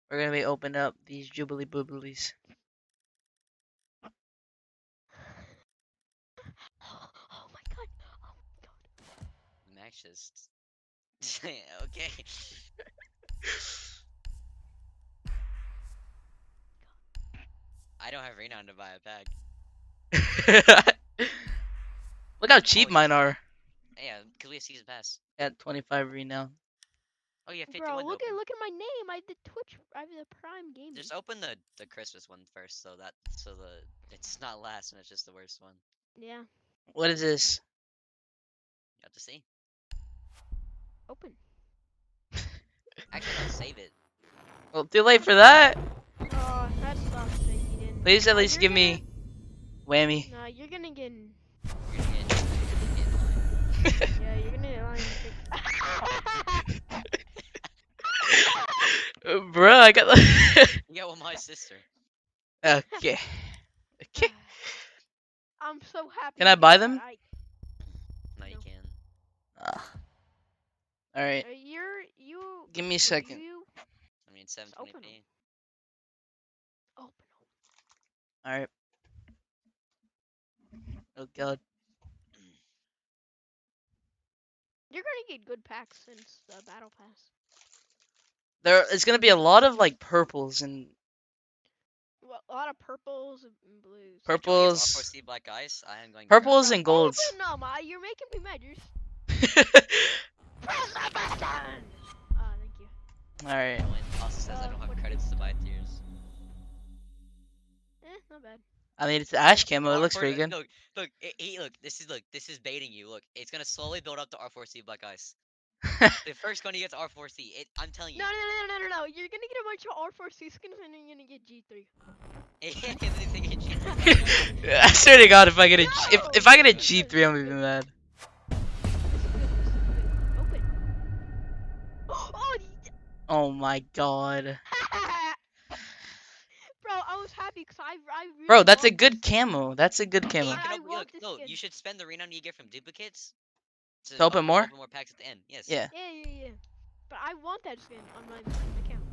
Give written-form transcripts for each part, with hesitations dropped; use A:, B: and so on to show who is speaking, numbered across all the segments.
A: We're gonna be opening up these Jubilee Booblies.
B: Oh my god. Oh my god.
C: Max just. Okay. I don't have Renown to buy a pack.
A: Look how cheap mine are.
C: Yeah, because we have season pass.
A: At 25 renown.
C: Oh, you have 51
B: Bro,
C: to
B: look
C: open.
B: at my name. I have the Twitch. I have the Prime Gaming.
C: Just open the Christmas one first, so it's not last and it's just the worst one.
B: Yeah.
A: What is this?
C: You have to see.
B: Open.
C: Actually, no, save it.
A: Well, too late for that.
B: Oh, that sucks that you didn't.
A: Please at least give me whammy.
B: Nah, you're gonna get.
C: You're gonna get line.
B: Yeah, you're gonna get line.
A: Bro, I got the.
C: Yeah, well, my sister.
A: Okay. Okay.
B: I'm so happy.
A: Can I buy them?
C: No, you can't.
A: All right.
B: You.
A: Give me a second.
C: I mean, 720p.
B: Open.
A: All right. Oh god.
B: You're gonna get good packs since the battle pass.
A: There is gonna be a lot of like purples and
B: Well, a lot of purples and blues.
A: purples.
C: R4C Black Ice. I am going.
A: Purples and golds.
B: Open them, you're making me mad. Press the button. Thank you.
A: All right.
C: Also says I don't have credits to buy tiers.
B: Not bad.
A: I mean, it's Ash camo. It looks pretty good.
C: Look, this is baiting you. Look, it's gonna slowly build up to R4C Black Ice. The first gun you get to R4C. I'm telling you.
B: No. You're gonna get a bunch of R4C skins and then you're gonna get G3.
A: I swear to God, if I get a if I get a G3, I'm even mad.
B: Open.
A: Oh my God.
B: Bro, I was happy because I really
A: Bro, that's a good camo. That's a good camo.
C: No, you should spend the renown you get from duplicates
A: to open more.
C: Open more packs at the end. Yes.
A: Yeah.
B: Yeah. But I want that skin on my account.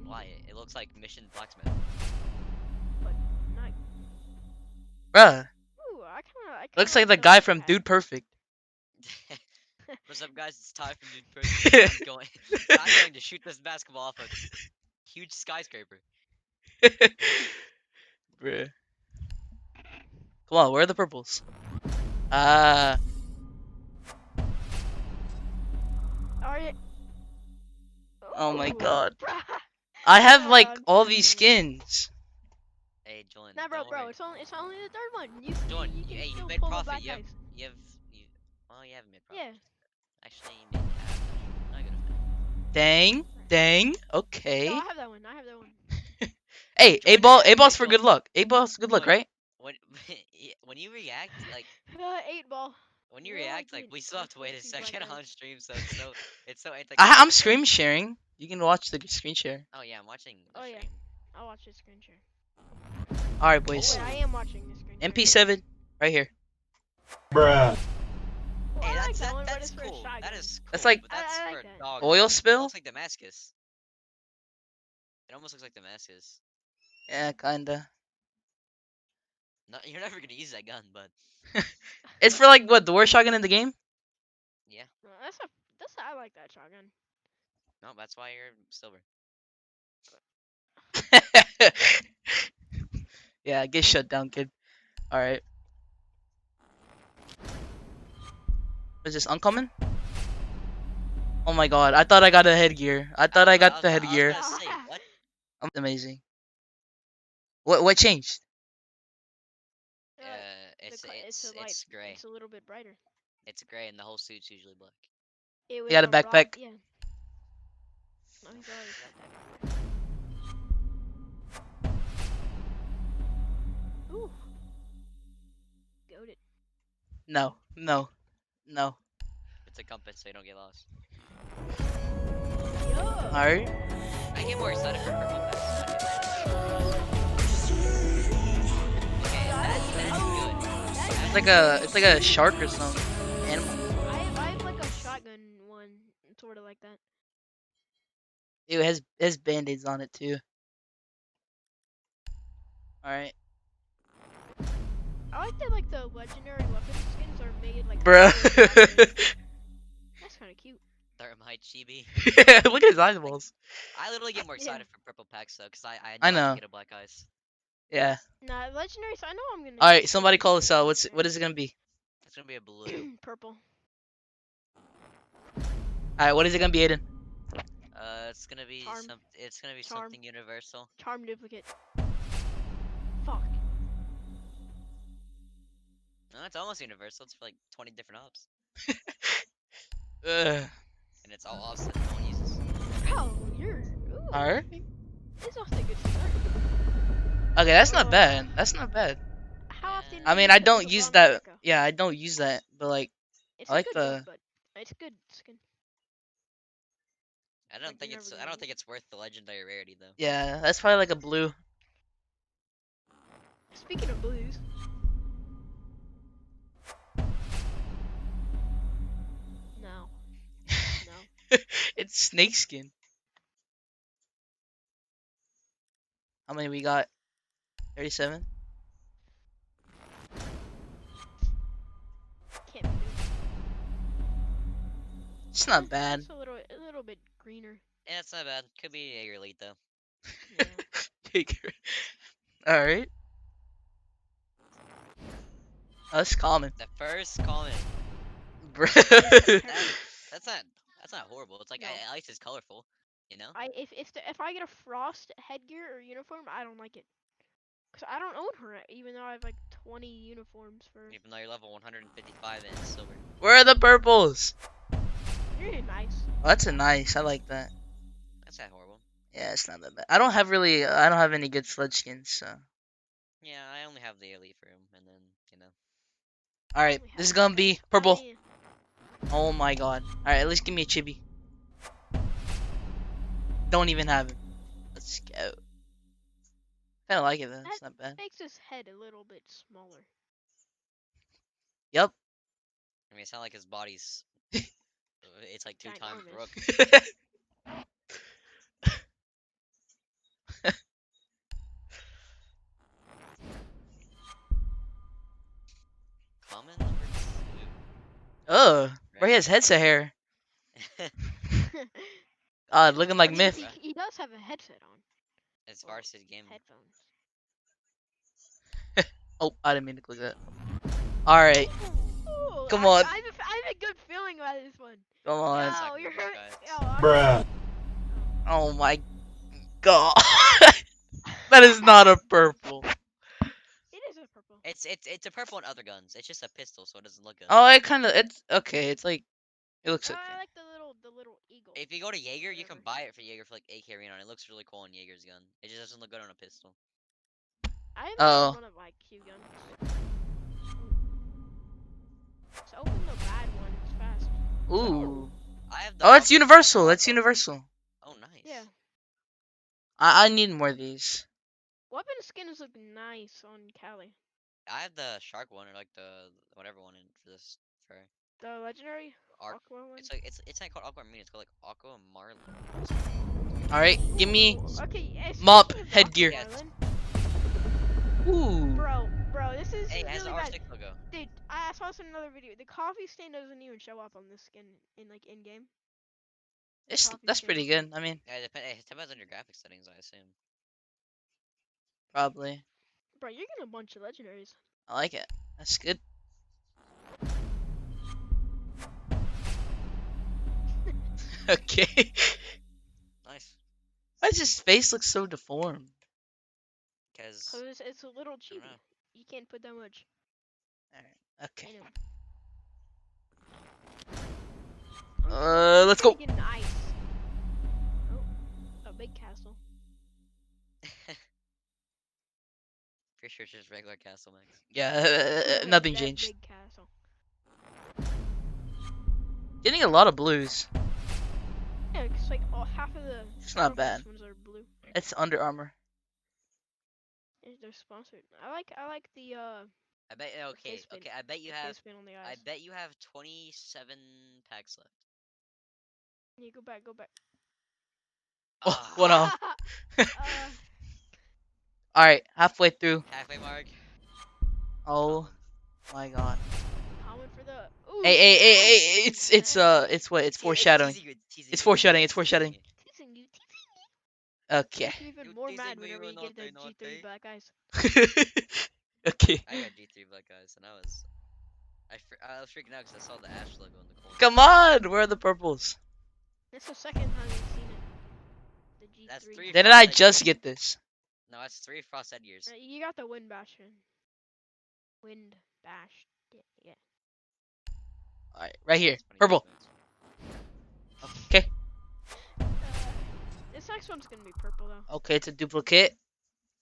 C: Why? It looks like Mission Blacksmith.
B: But not.
A: Bruh.
B: Ooh, I kinda
A: Looks like the guy from Dude Perfect.
C: What's up, guys? It's Ty from Dude Perfect. I'm going to shoot this basketball off a huge skyscraper.
A: Bruh. Come on, where are the purples? Oh my God. I have like all these skins.
C: Hey, Julian.
B: Nah, bro, it's only the third one.
C: Julian, you made profit. You have you haven't made profit.
B: Yeah.
C: Actually, you made half. Not good enough.
A: Dang. Okay.
B: No, I have that one.
A: Hey, A-ball's for good luck. A-ball's good luck, right?
C: When you react, like
B: 8-ball.
C: when you react, like we still have to wait a second on stream, so it's like.
A: I'm screen sharing. You can watch the screen share.
C: Oh yeah, I'm watching.
B: Oh yeah, I'll watch the screen share.
A: All right, boys.
B: I am watching the screen share.
A: MP7, right here.
D: Bruh.
C: Hey, that's cool. That is cool.
A: That's like
C: that's for a dog.
A: oil spill.
C: It looks like Damascus. It almost looks like Damascus.
A: Yeah, kinda.
C: No, you're never gonna use that gun, but.
A: It's for like what, the worst shotgun in the game?
C: Yeah.
B: No, I like that shotgun.
C: No, that's why you're silver.
A: Yeah, get shut down, kid. All right. Is this uncommon? Oh my God! I thought I got a headgear. I thought I got the headgear. Amazing. What changed?
C: It's gray.
B: It's a little bit brighter.
C: It's gray, and the whole suit's usually black.
A: You got a backpack?
B: Yeah. No, he's already got that. Ooh. Goated.
A: No.
C: It's a compass, so you don't get lost.
A: Alright.
C: I get more excited for purple packs. Okay, that's good.
A: It's like a shark or something. Animal.
B: I have like a shotgun one, sort of like that.
A: It has band-aids on it too. Alright.
B: I like that like the legendary weapon skins are made like
A: Bruh.
B: That's kind of cute.
C: Thermite chibi.
A: Look at his eyeballs.
C: I literally get more
B: Yeah.
C: excited for purple packs though, cause I
A: I
C: know I
A: know.
C: can get a black eyes.
A: Yeah.
B: Nah, legendaries. I know I'm gonna.
A: Alright,
B: get
A: somebody call
B: legendary
A: us out. What
B: legendary.
A: is it gonna be?
C: It's gonna be a blue.
B: Purple.
A: Alright, what is it gonna be, Aiden?
C: It's gonna be
B: Charm.
C: It's gonna be
B: Charm.
C: something universal.
B: Charm duplicate. Fuck.
C: No, it's almost universal. It's for like 20 different ops,
A: Ugh.
C: and it's all ops that no one uses.
B: Oh, you're. Ooh.
A: Alright.
B: It's off to a good start.
A: Okay, that's not bad. That's not bad.
B: How often?
C: Yeah.
A: I
B: do
A: mean,
B: you
A: I
B: put
A: don't
B: the
A: use
B: Ron
A: that.
B: Rebecca?
A: Yeah, I don't use that. But like,
B: It's
A: I like
B: a good
A: the.
B: build, but it's a good skin.
C: I
B: Like,
C: don't think
B: you're
C: it's
B: never
C: I
B: gonna
C: don't think it's worth the legendary rarity though.
A: Yeah, that's probably like a blue.
B: Speaking of blues. No. No.
A: It's snakeskin. How many we got? 37.
B: Can't be good.
A: It's not bad.
B: It's a little bit greener.
C: Yeah, it's not bad. Could be Jaeger elite though.
B: Yeah.
A: All right. That's common.
C: The first comment.
A: Bro.
C: That's not horrible. It's like
B: No.
C: at least it's colorful, you know.
B: If I get a frost headgear or uniform, I don't like it. Cause I don't own her, even though I have like 20 uniforms for.
C: Even though you're level 155 in silver.
A: Where are the purples?
B: You're nice.
A: Oh, that's a nice. I like that.
C: That's not horrible.
A: Yeah, it's not that bad. I don't have any good sludge skins, so.
C: Yeah, I only have the elite for him, and then you know.
A: All right,
B: We
A: this is
B: have
A: gonna be
B: guys.
A: purple.
B: I-
A: Oh my god. All right, at least give me a chibi. Don't even have him. Let's go. Kind of like it though. It's not bad.
B: Makes his head a little bit smaller.
A: Yep.
C: I mean, it's not like his body's. It's like 2 times
B: Ginormous.
C: Brook. Common number 2.
A: Ugh. Bro, he has headset hair. Looking like
B: But
A: Myth.
B: He does have a headset on.
C: It's varsity game.
B: Headphones.
A: Oh, I didn't mean to click that. All right,
B: Ooh,
A: Come on.
B: I have a good feeling about this one.
A: come on.
C: That's
B: Yo,
C: like
B: you're
C: the
B: hurt.
C: guys.
B: Yo, I'm-
D: Bruh.
A: Oh my god. That is not a purple.
B: It is a purple.
C: It's a purple on other guns. It's just a pistol, so it doesn't look good.
A: Oh, it's okay. It's like, it looks okay.
B: I like the little eagle.
C: If you go to Jaeger, you can
B: Whatever.
C: buy it for Jaeger for like AK Arena, and it looks really cool on Jaeger's gun. It just doesn't look good on a pistol.
B: I have
A: Oh.
B: one of my Q guns. Let's open the bad one. It's fast.
A: Ooh.
C: I have the.
A: Oh, it's
C: Aqua-
A: universal. It's
C: Aqua.
A: universal.
C: Oh, nice.
B: Yeah.
A: I need more of these.
B: Weapon skins look nice on Cali.
C: I have the shark one or like the whatever one in for this for
B: The legendary
C: Arc.
B: Aqua one.
C: It's like it's not called Aqua Marine. It's called like Aqua Marlin.
A: All right, give me.
B: Ooh, okay,
A: mop
B: speaking of the
A: headgear.
B: Aqua Marlin,
A: Ooh.
B: Bro, this is
C: Hey, it has the
B: really bad.
C: R6 logo.
B: Dude, I saw this in another video. The coffee stain doesn't even show up on this skin in like in game.
A: That's pretty good. I mean,
C: Yeah, it depends on your graphics settings, I assume.
A: probably.
B: Bro, you're getting a bunch of legendaries.
A: I like it. That's good. Okay.
C: Nice.
A: Why does his face look so deformed?
C: Cause
B: Cause it's a little
C: I
B: cheap.
C: don't know.
B: You can't put that much
A: Alright. Okay.
B: in him.
A: Let's go.
B: Get an ice. Oh, a big castle.
C: pretty sure it's just regular Castle Max.
A: Yeah, nothing
B: That
A: changed.
B: Big castle.
A: Getting a lot of blues.
B: Yeah, it's like half of the.
A: It's not
B: Armor
A: bad.
B: Ones are blue.
A: It's Under Armour.
B: Yeah, they're sponsored. I like the
C: I bet okay,
B: face paint.
C: okay. I bet you
B: the
C: have
B: face paint on the eyes.
C: I bet you have 27 packs left.
B: Yeah, go back.
A: Oh,
C: Ah,
A: one off.
B: uh,
A: All right, halfway through.
C: halfway mark.
A: Oh
C: Common.
A: my god.
B: common for the. Ooh,
A: Hey,
B: nice,
A: it's
B: nice.
A: it's what? It's
C: It's
A: foreshadowing.
C: teasing you, teasing
A: It's
C: you,
A: foreshadowing.
C: teasing
A: It's
C: you, teasing
A: foreshadowing.
C: you.
B: Teasing you.
A: Okay.
B: Makes you even
C: You
B: more
C: teasing
B: mad
C: me
B: whenever
C: with
B: you get the
C: naughty,
B: G3
C: naughty.
B: black eyes.
A: Okay.
C: I got G3 black eyes, and I was freaking out because I saw the Ash logo in the corner.
A: Come on. Where are the purples?
B: It's the second time you've seen it. The G3.
C: That's 3
A: Didn't
C: Frost
A: I
C: Headgears.
A: just get this?
C: No, that's 3 Frost Headgears.
B: You got the Wind Bastion. Wind Bash. Yeah.
A: All right, right here.
C: That's funny
A: Purple.
C: jokes.
A: Okay.
B: This next one's gonna be purple though.
A: Okay, it's a duplicate.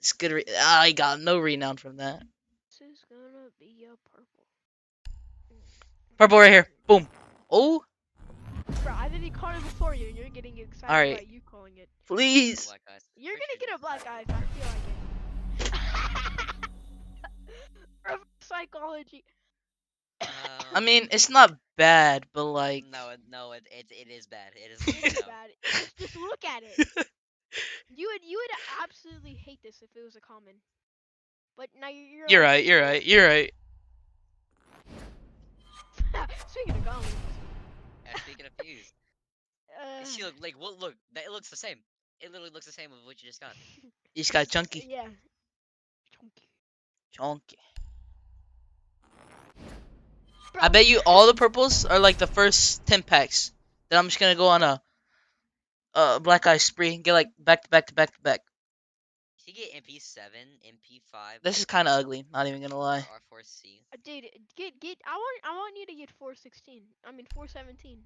A: It's good. I got no renown from that.
B: This is gonna be a purple.
A: Purple right here. Boom. Oh,
B: Bro, I think you caught it before you, and you're getting excited
A: Alright.
B: about you calling it.
A: please.
C: Black eyes.
B: You're
C: Pretty
B: gonna
C: sure
B: get a black
C: it's
B: eye if I feel like it. Reverse psychology.
A: I mean, it's not bad, but like,
C: it is bad. It is.
B: It is
C: no.
B: bad. Just look at it. You would absolutely hate this if it was a common. But now you're
A: you're
B: like,
A: right. You're right. You're right.
B: Speaking of commons.
C: Speaking of fuse,
B: Uh,
C: see, look, like, what? Look, that it looks the same. It literally looks the same with what you just got.
A: You just got chunky.
B: yeah.
A: Chunky.
B: Bro,
A: I bet you all the purples are like the first 10 packs. Then I'm just gonna go on a black eye spree and get like back to back to back to back.
C: You get MP7, MP5.
A: This is kind of ugly. Not even gonna lie.
C: R4C.
B: Dude, get. I want you to get 416. I mean 417.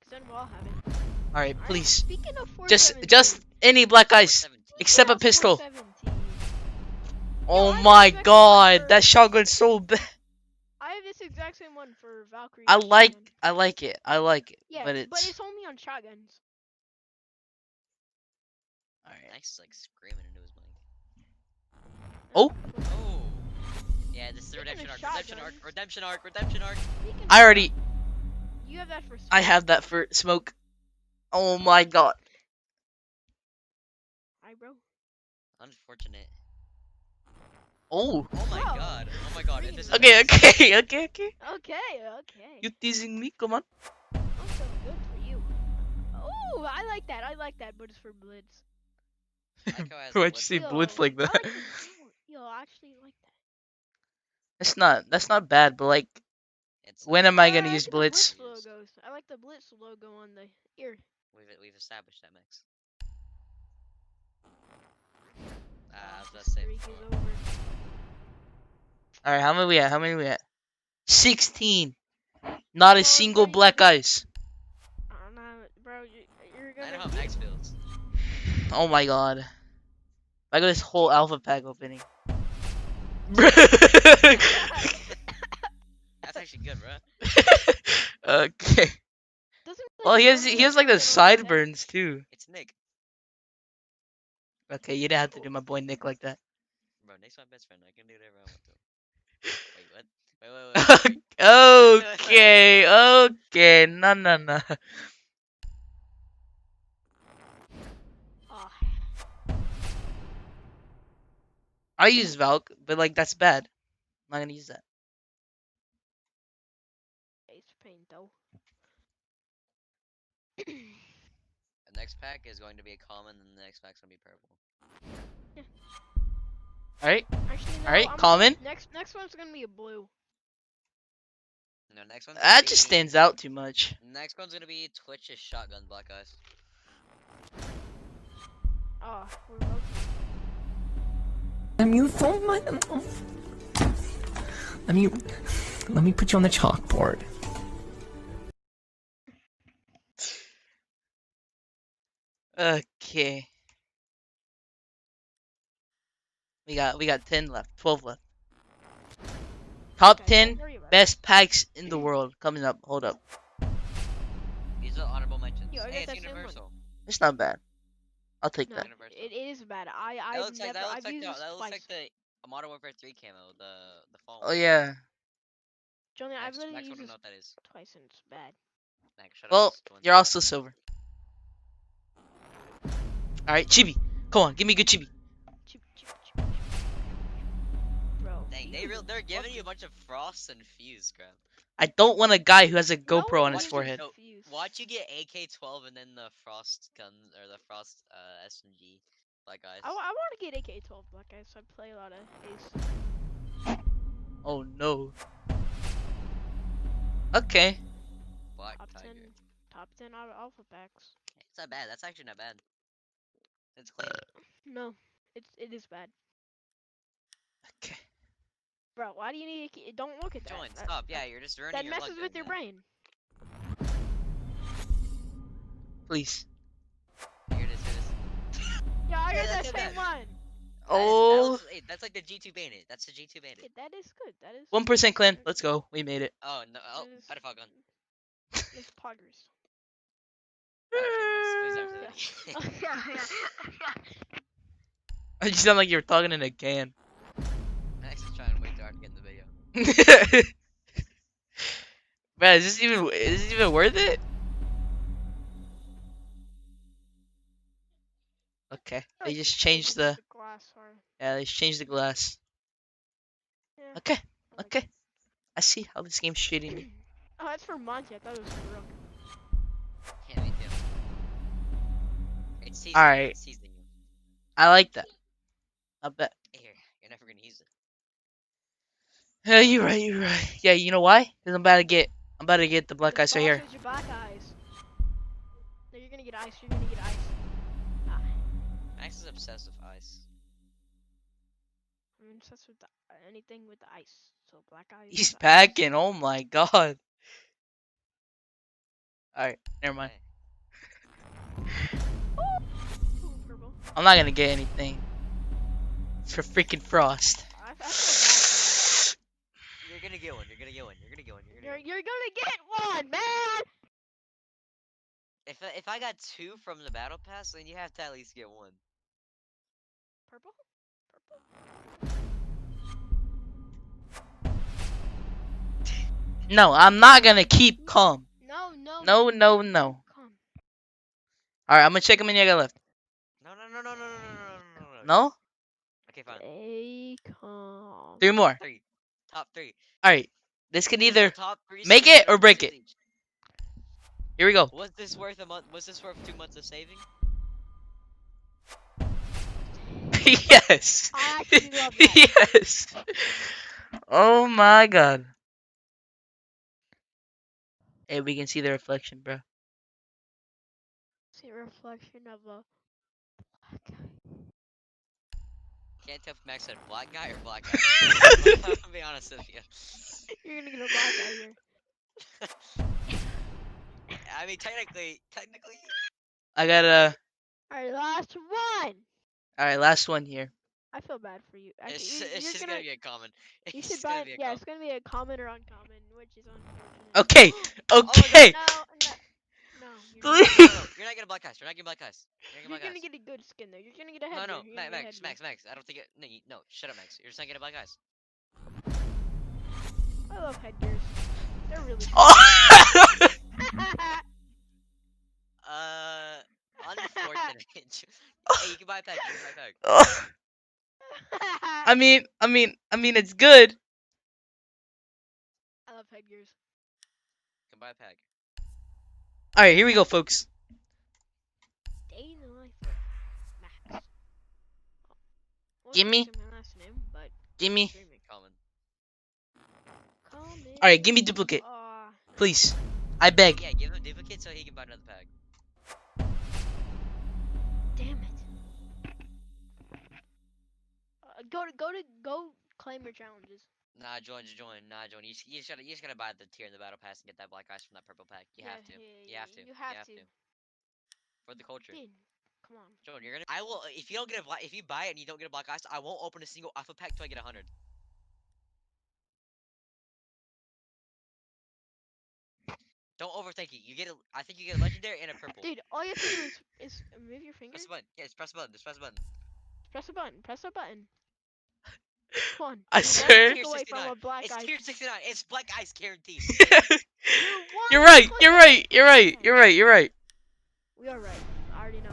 B: Cause then we'll all have it.
A: All right,
B: Alright,
A: please.
B: Speaking of
A: Just
B: 417.
A: any black eyes
C: 417.
A: except a
B: yeah,
A: pistol.
B: 417.
A: Oh
B: I
A: my
B: expect one
A: god,
B: for-
A: that shotgun's so bad.
B: I have this exact same one for Valkyrie.
A: I
B: and
A: like
B: shotgun.
A: I like it. I like it.
B: Yeah,
A: but it's
B: only on shotguns.
A: all right.
C: Nice, like screaming into his mic.
A: Oh.
C: Oh. Yeah, this is the
B: Speaking
C: redemption
B: of
C: arc. Redemption arc.
B: shotguns-
C: Redemption arc. Redemption arc.
B: Speaking
A: I
B: of
A: already
B: shotguns, You have that for.
A: I have that for smoke. Oh my god.
B: Hi, bro.
C: Unfortunate.
A: Oh.
C: Oh my
B: Bro,
C: god. Oh my god.
B: bring
C: This
B: it
C: is
A: Okay,
C: amazing.
A: okay, okay, okay.
B: Okay.
A: You teasing me? Come on.
B: I'm so good for you. Oh, I like that, but it's for Blitz.
C: Echo has
A: Why'd you
C: blitz
A: say
C: on.
A: blitz like that?
B: I like the, yo, I actually like that.
A: That's not bad, but like
C: It's
A: when am I gonna
B: like
A: use
B: the
A: blitz?
B: Blitz logos. I like the Blitz logo on the ear.
C: We've established that, Max. I was
B: The
C: about to say
B: streak
C: before.
B: is over.
A: Alright, how many we at? How many we at? 16. Not a
B: Well,
A: single
B: bro,
A: black eyes.
B: Nah, bro, you're
C: I
B: gonna.
C: know how Max feels.
A: Oh my god. I got this whole alpha pack opening.
C: That's actually good, bro.
A: Okay.
B: Doesn't
A: Well, he has
B: normally
A: like the
B: get on deck.
A: sideburns too.
C: It's Nick.
A: Okay, you didn't have to do my boy Nick like that.
C: Bro, Nick's my best friend. I can do whatever I want to. Wait, what? Wait.
A: Okay, no.
B: Oh,
A: I use Valk, but like that's bad. I'm not gonna use that.
B: Ace Pain though.
C: The next pack is going to be a common, and the next pack's gonna be purple.
A: Alright,
B: Actually, no,
A: Alright,
B: I'm
A: common.
B: Next one's gonna be a blue.
C: No, next one's gonna
A: That just
C: be-
A: stands out too much.
C: Next one's gonna be Twitch's shotgun black eyes.
B: Oh, we're both.
E: Let me put you on the chalkboard.
A: Okay. We got 10 left, 12 left. Top
B: Okay,
A: 10
B: don't worry about it.
A: best packs in the world coming up. Hold up.
C: These are honorable mentions.
B: Yo, I
C: Hey,
B: got
C: it's
B: that same one.
C: universal.
A: It's not bad. I'll take
B: No,
A: that.
C: Universal.
B: it is bad.
C: That
B: I've
C: looks like
B: never. I've
C: that
B: used
C: looks
B: this
C: like
B: twice.
C: the Modern Warfare 3 camo, the fall.
A: Oh yeah.
B: Johnny, I've
C: Max
B: literally
C: wouldn't
B: used
C: know
B: this
C: what that is.
B: twice and it's bad.
C: Max, shut up.
A: Well,
C: It's the one-
A: you're also silver. Alright, chibi. Come on, give me good chibi.
B: Chip, chip, chip, chip. Bro.
C: Dang,
B: you
C: they're giving you a
B: fucking-
C: bunch of frost and fuse, crap.
A: I don't want a guy who has a
B: No
A: GoPro
B: one
A: on his
B: gives a
A: forehead.
C: No,
B: fuse.
C: Watch you get AK-12 and then the frost gun or the frost SMG, black guys.
B: I want to get AK-12 black guys. So I play a lot of Ace.
A: Oh no. Okay.
C: Black
B: Top 10,
C: tiger.
B: top 10 out of alpha packs.
C: It's not bad. That's actually not bad. It's clean.
B: No, it is bad.
A: Okay.
B: Bro, why do you need to don't look at that.
C: Join.
B: That-
C: Stop. Yeah, you're just ruining
B: That
C: your luck
B: messes
C: doing
B: with your
C: that.
B: brain.
A: Please.
C: Here it is. Here it is.
B: Yeah, I
C: Yeah,
B: heard that
C: that's
B: same
C: it.
B: one.
A: Oh.
C: Hey, that's like the G2 Bandit. That's the G2 Bandit.
B: Yeah, that is good. That is
A: 1% clan.
B: that-
A: Let's go. We made it.
C: Oh no! Oh,
B: that is-
C: Battlefield gun.
B: It's poggers.
C: Okay, Max, please answer that.
A: You sound like you're talking in a can.
C: Max is trying way too hard to get in the video.
A: Man, is this even worth it? Okay. They just changed the
B: glass.
A: they just changed the glass.
B: Yeah,
A: Okay.
B: I like
A: Okay. I see how this game's shitting me.
B: Oh, that's for Monty. I thought it was for Rook.
C: Yeah, me too. It's seasoning.
A: Alright.
C: It's seasoning.
A: I like that. I bet.
C: Here, you're never gonna use it.
A: Yeah, you're right, you're right. Yeah, you know why? Because I'm about to get the black
B: It's
A: eyes right here.
B: also your black eyes. No, you're gonna get ice. You're gonna get ice. Ah,
C: Max is obsessed with ice.
B: I'm obsessed with anything with the ice. So black eyes.
A: He's
B: the ice.
A: packing. Oh my god. Alright, never mind.
C: Hey,
B: Ooh, purple.
A: I'm not gonna get anything. For freaking Frost.
B: I feel bad for
C: you're gonna get one. You're gonna get one. You're gonna get one. You're
B: you.
C: gonna.
B: You're gonna get one, man.
C: If I got 2 from the battle pass, then you have to at least get 1.
B: Purple. Purple.
A: No, I'm not gonna keep calm.
B: No, no.
A: No, no, no.
B: Come.
A: Alright, I'm gonna check how many I got left.
C: No, no, no, no, no, no, no, no, no, no.
A: No?
C: Okay, fine.
B: Stay calm.
A: 3 more.
C: 3. Top 3.
A: Alright. This can either
C: Top 3
A: make
C: skins
A: it or
C: are
A: break
C: skins
A: it.
C: each.
A: here we go.
C: Was this worth a month? Was this worth 2 months of saving?
A: Yes.
B: I actually love that.
A: Yes. Oh my god. Hey, we can see the reflection, bro.
B: See a reflection of a black guy.
C: Can't tell if Max said black guy or black guy. I'll be honest with you.
B: You're gonna get a black guy here.
C: I mean, technically.
A: I got a.
B: Alright, last one.
A: Alright, last one here.
B: I feel bad for you. Actually,
C: It's
B: you're
C: just
B: gonna,
C: gonna be a common.
B: you
C: It's
B: should
C: just gonna
B: buy.
C: be a
B: Yeah,
C: common.
B: it's gonna be a common or uncommon, which is unfortunate.
A: Okay.
B: Oh,
A: Okay.
B: No, no, you're,
C: No, no, no, you're not getting black eyes. You're not getting black eyes. You're
B: you're
C: not getting
B: gonna
C: black eyes.
B: get a good skin there. You're gonna get a
C: No,
B: head.
C: no, Max. I don't think it. No, no, shut up, Max. You're just not getting black eyes.
B: I love headgears. They're really cool.
A: Oh.
C: Unfortunate. Hey, you can buy a pack. You can buy a pack.
A: I mean, it's good.
B: I love headgears.
C: You can buy a pack.
A: Alright, here we go, folks.
B: Day in the life of Max. Wasn't
A: Gimme.
B: actually my last name, but
A: Gimme.
B: streaming.
C: Common.
B: Come
A: Alright, give me
B: in.
A: duplicate.
B: Aw.
A: Please. I beg.
C: Yeah, give him a duplicate so he can buy another pack.
B: Damn it. Go claim your challenges.
C: Nah, join. Nah, join. You just gotta buy the tier in the battle pass and get that black eyes from that purple pack. You have to. You have to.
B: You have to.
C: For the culture.
B: Dude, come on.
C: Join. You're gonna. I will. If you don't get a black. If you buy it and you don't get a black eyes, I won't open a single alpha pack till I get 100. Don't overthink it. You get a. I think you get a legendary and a purple.
B: Dude, all you have to do is move your finger.
C: Press the button. Yeah, just press the button. Just press the button.
B: Press a button. Press a button. Come on.
A: I
B: You're one
A: swear.
B: click away from a black
C: It's
B: eye.
C: tier 69. It's black eyes guaranteed.
A: You're right. You're right. You're right. You're right. You're right.
B: We are right. I already know.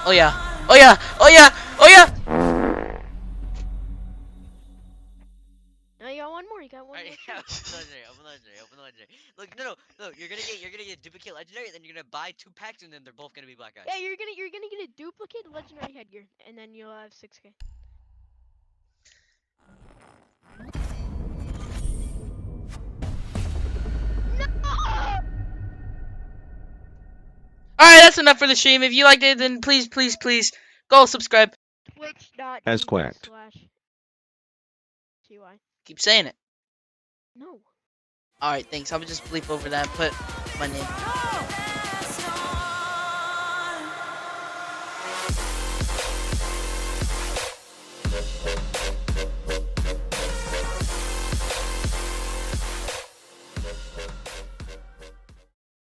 A: Oh yeah. Oh yeah. Oh yeah. Oh yeah.
B: No, you got one more. You got one
C: Alright,
B: more.
C: yeah,
B: chance.
C: open legendary. Look, no, you're gonna get duplicate legendary, then you're gonna buy 2 packs, and then they're both gonna be black guys.
B: Yeah, you're gonna get a duplicate legendary headgear, and then you'll have 6K.
A: Alright, that's enough for the stream. If you liked it, then please, please, please go subscribe.
E: As quacked.
B: Twitch.tv/TY.
A: Keep saying it.
B: No.
A: Alright, thanks. I would just bleep over that and put my name.
B: No!